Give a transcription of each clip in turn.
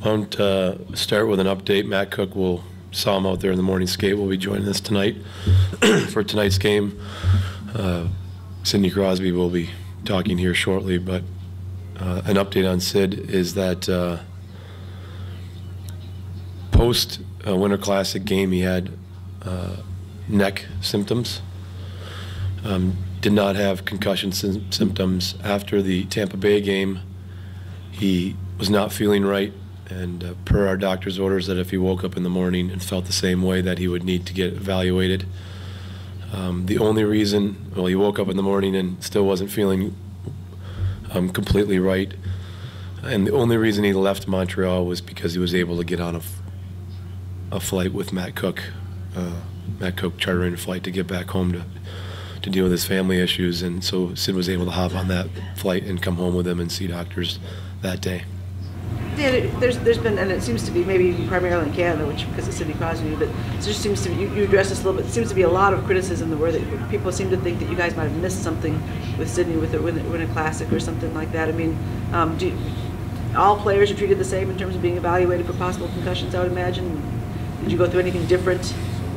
I want to start with an update. Matt Cook saw him out there in the morning skate. Will be joining us tonight for tonight's game. Sidney Crosby will be talking here shortly, but an update on Sid is that post Winter Classic game he had neck symptoms. Did not have concussion symptoms. After the Tampa Bay game, he was not feeling right, and per our doctor's orders that if he woke up in the morning and felt the same way that he would need to get evaluated. The only reason, well, he woke up in the morning and still wasn't feeling completely right, and the only reason he left Montreal was because he was able to get on a flight with Matt Cook. Matt Cook chartering a flight to get back home to deal with his family issues, and so Sid was able to hop on that flight and come home with him and see doctors that day. Dan, there's been, and it seems to be maybe primarily in Canada, which because of Sidney Crosby, but it just seems to be, you addressed this a little bit, it seems to be a lot of criticism where people seem to think that you guys might have missed something with Sidney with the Winter Classic or something like that. I mean, all players are treated the same in terms of being evaluated for possible concussions, I would imagine. Did you go through anything different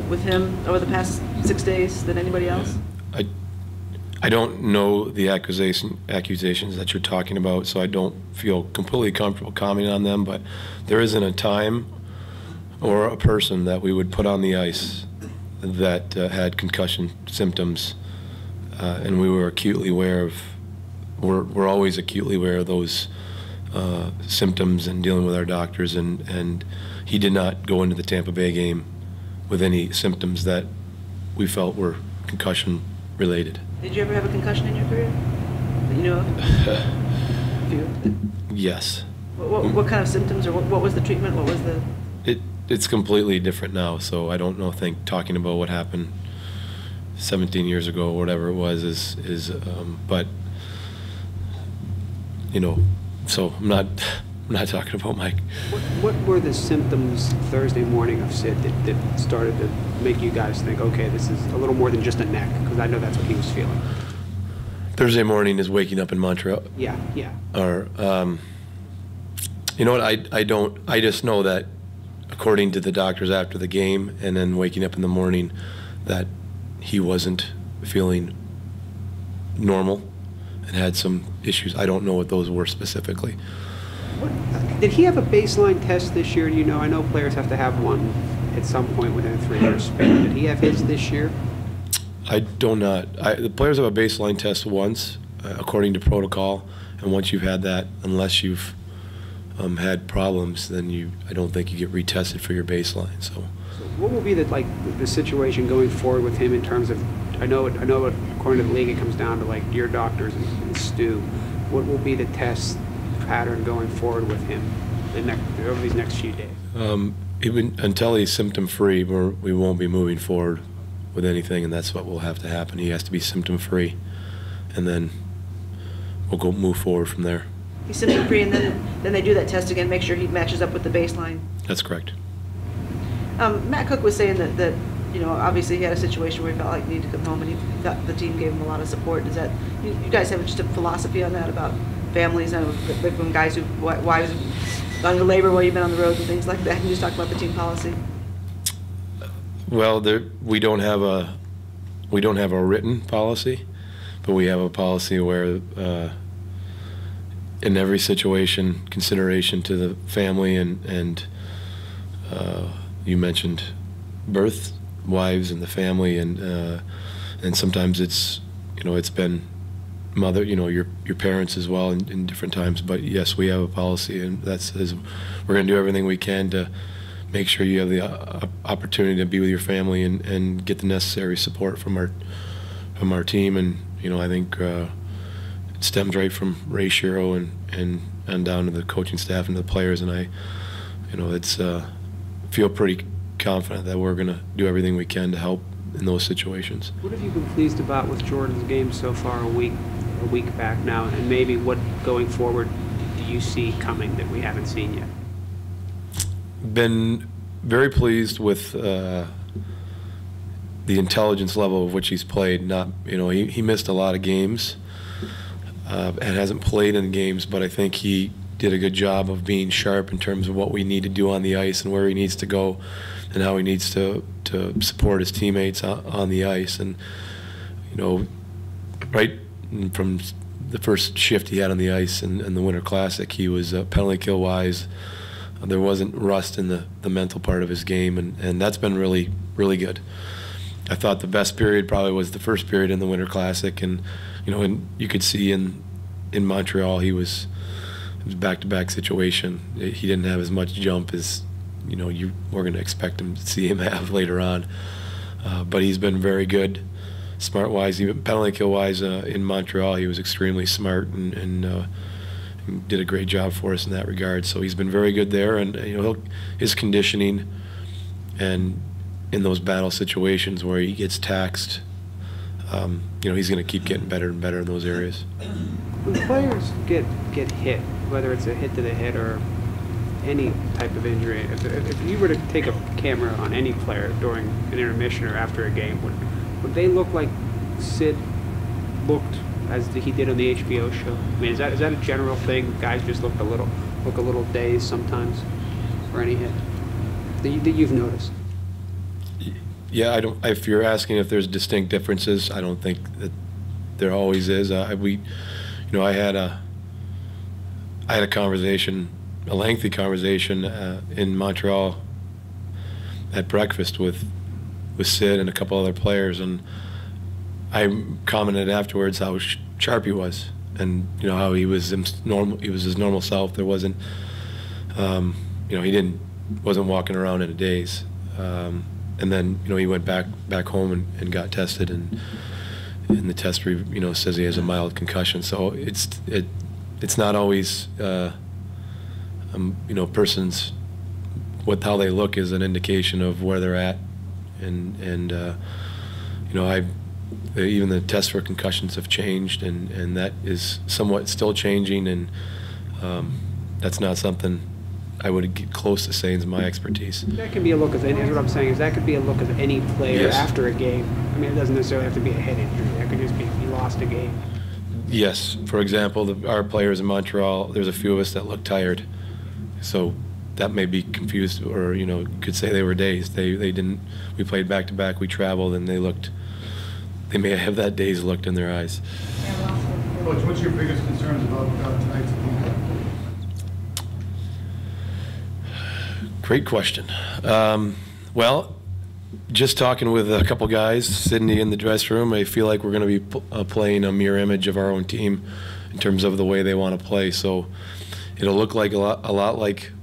with him over the past 6 days than anybody else? I don't know the accusations that you're talking about, so I don't feel completely comfortable commenting on them, but there isn't a time or a person that we would put on the ice that had concussion symptoms, and we were acutely aware of, we're always acutely aware of those symptoms and dealing with our doctors, and he did not go into the Tampa Bay game with any symptoms that we felt were concussion related. Did you ever have a concussion in your career that you know of? Yes. What kind of symptoms, or what was the treatment? What was the? It's completely different now, so I don't know. Think talking about what happened 17 years ago or whatever it was is but you know, so I'm not talking about Mike. What were the symptoms Thursday morning of Sid that started to make you guys think, okay, this is a little more than just a neck? Because I know that's what he was feeling. Thursday morning is waking up in Montreal. Yeah. Or, you know what? I just know that according to the doctors after the game, and then waking up in the morning, that he wasn't feeling normal and had some issues. I don't know what those were specifically. Did he have a baseline test this year? Do you know? I know players have to have one at some point within a 3-year span. Did he have his this year? I do not. The players have a baseline test once, according to protocol, and once you've had that, unless you've had problems, then I don't think you get retested for your baseline. So what will be the situation going forward with him in terms of? I know according to the league, it comes down to like your doctors and Stu. What will be the test pattern going forward with him over these next few days? Even until he's symptom-free, we won't be moving forward with anything, and that's what will have to happen. He has to be symptom-free, and then we'll move forward from there. He's symptom-free, and then they do that test again, make sure he matches up with the baseline. That's correct. Matt Cook was saying that you know, obviously he had a situation where he felt like he needed to come home, and he thought the team gave him a lot of support. Does that, you guys have just a philosophy on that about families and when guys who wives have gone into labor while you've been on the road and things like that? Can you just talk about the team policy? Well, we don't have a written policy, but we have a policy where in every situation, consideration to the family and you mentioned birth, wives, and the family, and sometimes it's been mother, your parents as well in different times. But yes, we have a policy, and that says we're going to do everything we can to make sure you have the opportunity to be with your family and get the necessary support from our team. And I think it stems right from Ray Shiro and down to the coaching staff and the players. And it's feel pretty confident that we're going to do everything we can to help in those situations. What have you been pleased about with Jordan's game so far, a week back now, and maybe what going forward do you see coming that we haven't seen yet? Been very pleased with the intelligence level of which he's played. He missed a lot of games and hasn't played in games, but I think he did a good job of being sharp in terms of what we need to do on the ice and where he needs to go and how he needs to support his teammates on the ice. And, you know, right from the first shift he had on the ice in the Winter Classic, he was penalty kill wise. There wasn't rust in the mental part of his game, and that's been really, really good. I thought the best period probably was the first period in the Winter Classic, and you know, and you could see in Montreal it was back-to-back situation. He didn't have as much jump as you know you were going to expect him to see him have later on, but he's been very good, smart-wise, even penalty kill-wise. In Montreal, he was extremely smart and did a great job for us in that regard. So he's been very good there, and you know his conditioning and in those battle situations where he gets taxed, you know, he's going to keep getting better and better in those areas. When players get hit, whether it's a hit to the head or any type of injury, if you were to take a camera on any player during an intermission or after a game, would they look like Sid looked as he did on the HBO show? I mean, is that a general thing? Guys just look a little dazed sometimes for any hit that you've noticed. Yeah, if you're asking if there's distinct differences, I don't think that there always is. You know, I had a conversation, a lengthy conversation in Montreal at breakfast with Sid and a couple other players, and I commented afterwards how sharp he was, and you know how he was his normal self. There wasn't, you know, he wasn't walking around in a daze. And then you know he went back home and got tested, and the test you know says he has a mild concussion. So it's not always you know person's how they look is an indication of where they're at, and you know even the tests for concussions have changed, and that is somewhat still changing, and that's not something I would get close to saying is my expertise. That could be a look of what I'm saying is that could be a look of any player after a game. I mean, it doesn't necessarily have to be a head injury. That could just be he lost a game. Yes. For example, our players in Montreal, there's a few of us that look tired, so that may be confused, or you know, you could say they were dazed. They didn't. We played back to back. We traveled, and they may have that dazed look in their eyes. Coach, what's your biggest concerns about tonight's game? Great question. Well, just talking with a couple guys, Sidney in the dressing room, I feel like we're going to be playing a mirror image of our own team in terms of the way they want to play. So it'll look like a lot like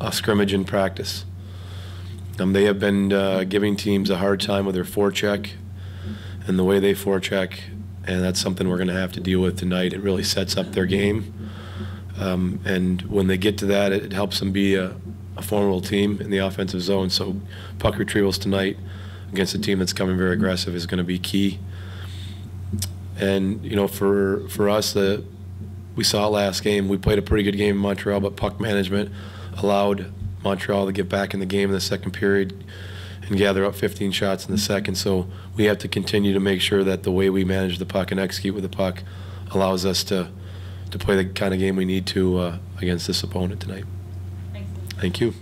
a scrimmage in practice. They have been giving teams a hard time with their forecheck and the way they forecheck, and that's something we're going to have to deal with tonight. It really sets up their game. And when they get to that, it helps them be a formidable team in the offensive zone. So puck retrievals tonight against a team that's coming very aggressive is going to be key. And you know, for us, we saw it last game. We played a pretty good game in Montreal, but puck management allowed Montreal to get back in the game in the second period and gather up 15 shots in the second. So we have to continue to make sure that the way we manage the puck and execute with the puck allows us to play the kind of game we need to against this opponent tonight. Thank you.